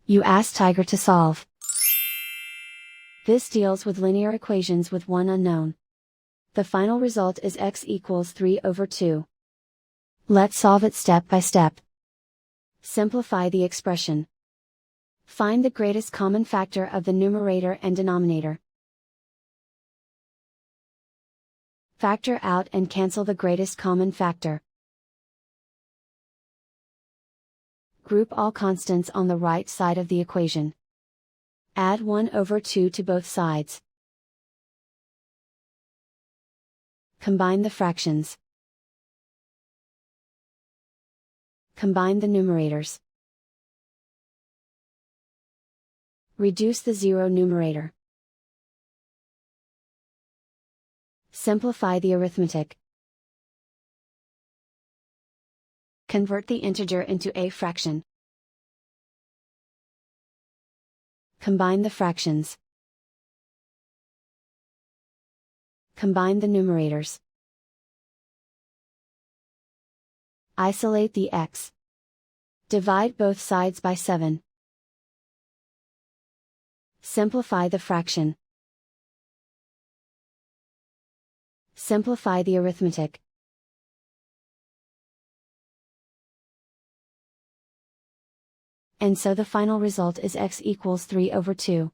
You ask Tiger to solve. This deals with linear equations with one unknown. The final result is x equals 3/2. Let's solve it step by step. Simplify the expression. Find the greatest common factor of the numerator and denominator. Factor out and cancel the greatest common factor. Group all constants on the right side of the equation. Add 1/2 to both sides. Combine the fractions. Combine the numerators. Reduce the zero numerator. Simplify the arithmetic. Convert the integer into a fraction. Combine the fractions. Combine the numerators. Isolate the x. Divide both sides by 7. Simplify the fraction. Simplify the arithmetic. And so the final result is x equals 3/2.